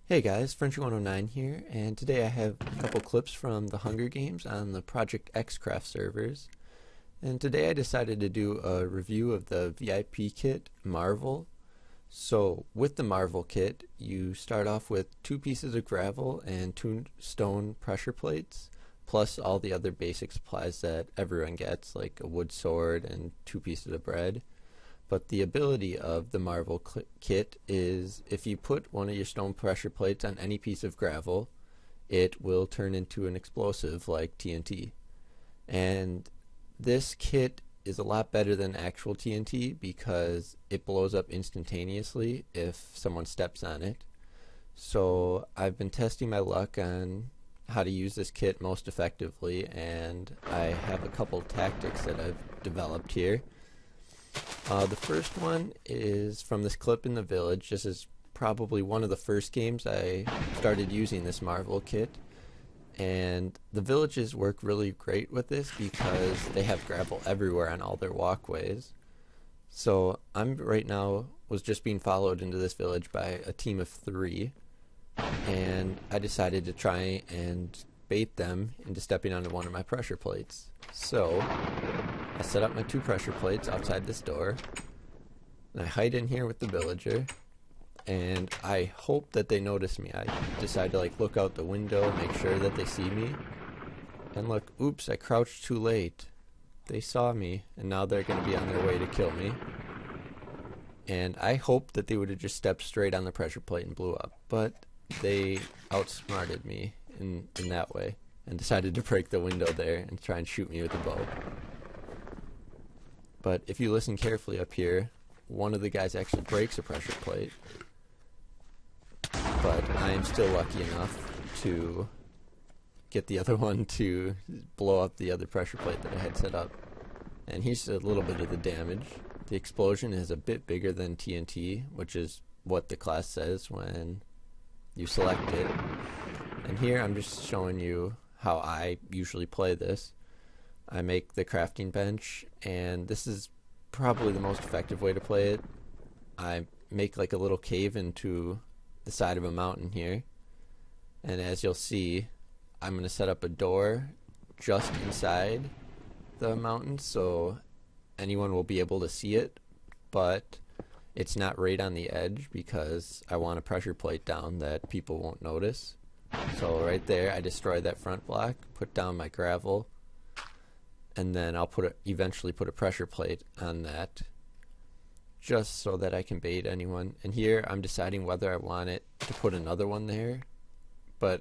Hey guys, Frenchy109 here, and today I have a couple clips from the Hunger Games on the Project Xcraft servers. And today I decided to do a review of the VIP kit, Marvel. So with the Marvel kit, you start off with 2 pieces of gravel and 2 stone pressure plates, plus all the other basic supplies that everyone gets, like a wood sword and 2 pieces of bread. But the ability of the Marvel kit is if you put one of your stone pressure plates on any piece of gravel, it will turn into an explosive like TNT. And this kit is a lot better than actual TNT because it blows up instantaneously if someone steps on it. So I've been testing my luck on how to use this kit most effectively, and I have a couple tactics that I've developed here. The first one is from this clip in the village. This is probably one of the first games I started using this Marvel kit. And the villages work really great with this because they have gravel everywhere on all their walkways. So I'm right now was just being followed into this village by a team of 3. And I decided to try and bait them into stepping onto one of my pressure plates. So I set up my 2 pressure plates outside this door, and I hide in here with the villager, and I hope that they notice me. I decide to look out the window, make sure that they see me, and look, oops, I crouched too late. They saw me, and now they're going to be on their way to kill me. And I hoped that they would have just stepped straight on the pressure plate and blew up, but they outsmarted me in that way, and decided to break the window there and try and shoot me with a bow. But if you listen carefully up here, one of the guys actually breaks a pressure plate. But I am still lucky enough to get the other one to blow up the other pressure plate that I had set up. And here's a little bit of the damage. The explosion is a bit bigger than TNT, which is what the class says when you select it. And here I'm just showing you how I usually play this. I make the crafting bench, and this is probably the most effective way to play it. I make like a little cave into the side of a mountain here, and as you'll see, I'm going to set up a door just inside the mountain so anyone will be able to see it, but it's not right on the edge because I want a pressure plate down that people won't notice. So right there, I destroy that front block, put down my gravel, and then I'll eventually put a pressure plate on that just so that I can bait anyone. And here I'm deciding whether I want it to put another one there, but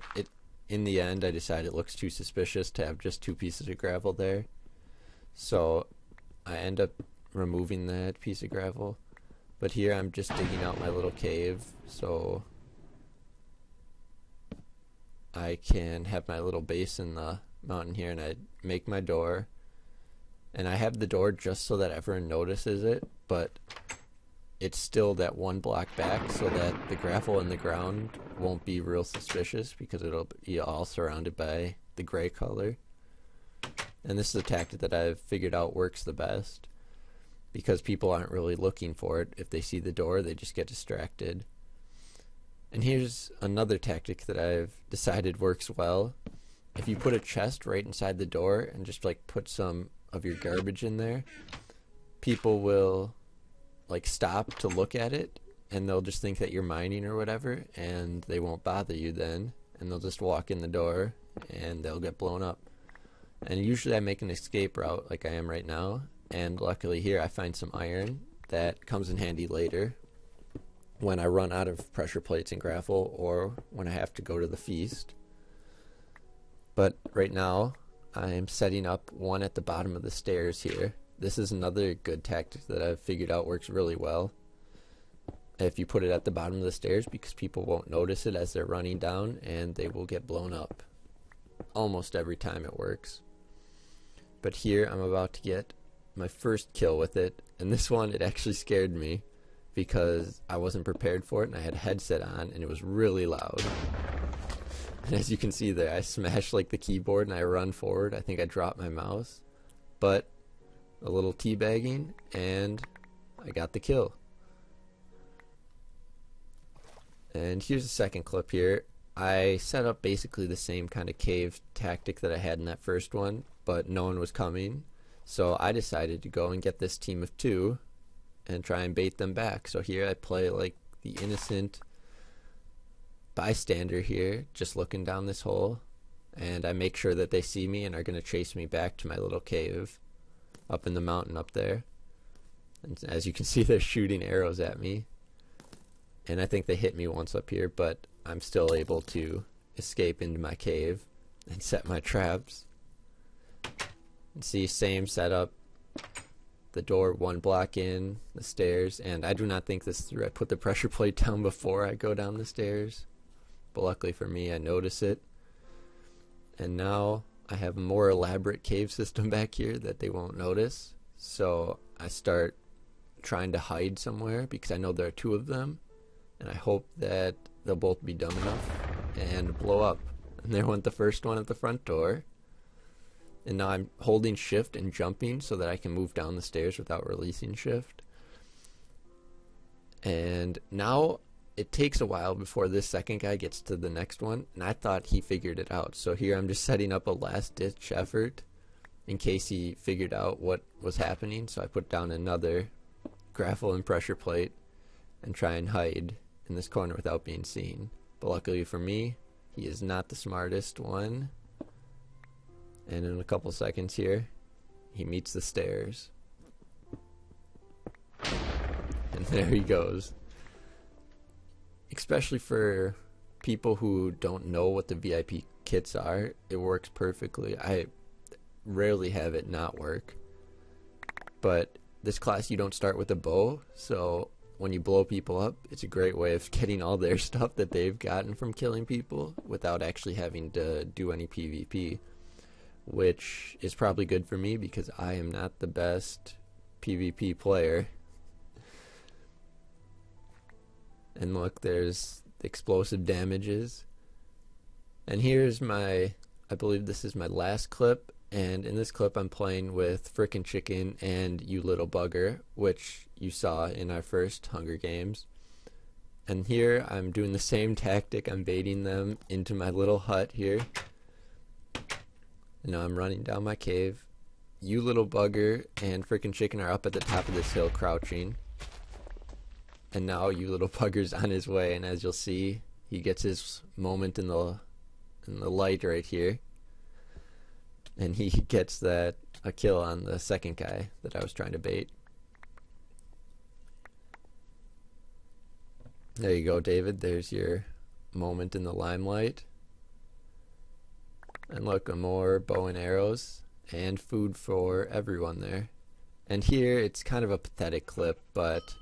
in the end I decided it looks too suspicious to have just 2 pieces of gravel there. So I end up removing that piece of gravel. But here I'm just digging out my little cave so I can have my little base in the mountain here, and I make my door. And I have the door just so that everyone notices it, but it's still that 1 block back so that the gravel in the ground won't be real suspicious because it'll be all surrounded by the gray color. And this is a tactic that I've figured out works the best because people aren't really looking for it. If they see the door, they just get distracted. And here's another tactic that I've decided works well. If you put a chest right inside the door and just put some of your garbage in there, people will stop to look at it, and they'll just think that you're mining or whatever, and they won't bother you then, and they'll just walk in the door and they'll get blown up. And usually I make an escape route like I am right now, and luckily here I find some iron that comes in handy later when I run out of pressure plates and gravel or when I have to go to the feast. But right now I'm setting up one at the bottom of the stairs here. This is another good tactic that I've figured out works really well. If you put it at the bottom of the stairs, because people won't notice it as they're running down and they will get blown up. Almost every time it works. But here I'm about to get my first kill with it, and this one, it actually scared me because I wasn't prepared for it and I had a headset on and it was really loud. And as you can see there, I smash the keyboard and I run forward. I think I dropped my mouse, but a little teabagging and I got the kill. And here's the second clip here. I set up basically the same kind of cave tactic that I had in that first one, but no one was coming. So I decided to go and get this team of 2 and try and bait them back. So here I play like the innocent bystander here, just looking down this hole, and I make sure that they see me and are going to chase me back to my little cave up in the mountain up there. And as you can see, they're shooting arrows at me, and I think they hit me once up here, but I'm still able to escape into my cave and set my traps. And see, same setup, the door 1 block in, the stairs, and I do not think this through. I put the pressure plate down before I go down the stairs, but luckily for me I notice it. And now I have a more elaborate cave system back here that they won't notice, so I start trying to hide somewhere because I know there are 2 of them, and I hope that they'll both be dumb enough and blow up. And there went the first one at the front door. And now I'm holding shift and jumping so that I can move down the stairs without releasing shift. And now it takes a while before this second guy gets to the next one, and I thought he figured it out. So here I'm just setting up a last ditch effort in case he figured out what was happening. So I put down another grapple and pressure plate and try and hide in this corner without being seen. But luckily for me, he is not the smartest one. And in a couple seconds here, he meets the stairs. And there he goes. Especially for people who don't know what the VIP kits are, it works perfectly. I rarely have it not work. But this class you don't start with a bow, so when you blow people up, it's a great way of getting all their stuff that they've gotten from killing people without actually having to do any PvP. Which is probably good for me because I am not the best PvP player. And look, there's the explosive damages. And here's my, I believe this is my last clip, and in this clip I'm playing with Frickin' Chicken and You Little Bugger, which you saw in our first Hunger Games. And here I'm doing the same tactic. I'm baiting them into my little hut here. And now I'm running down my cave. You Little Bugger and Frickin' Chicken are up at the top of this hill crouching. And now You Little Bugger's on his way, and as you'll see, he gets his moment in the light right here. And he gets a kill on the second guy that I was trying to bait. There you go, David. There's your moment in the limelight. And look, more bow and arrows and food for everyone there. And here it's kind of a pathetic clip, but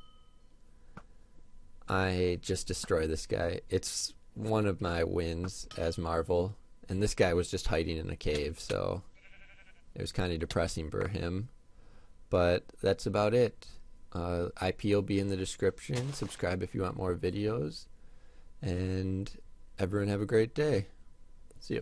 I just destroy this guy. It's one of my wins as Marvel, and this guy was just hiding in a cave, so it was kind of depressing for him. But that's about it. IP will be in the description. Subscribe if you want more videos, and everyone have a great day. See ya.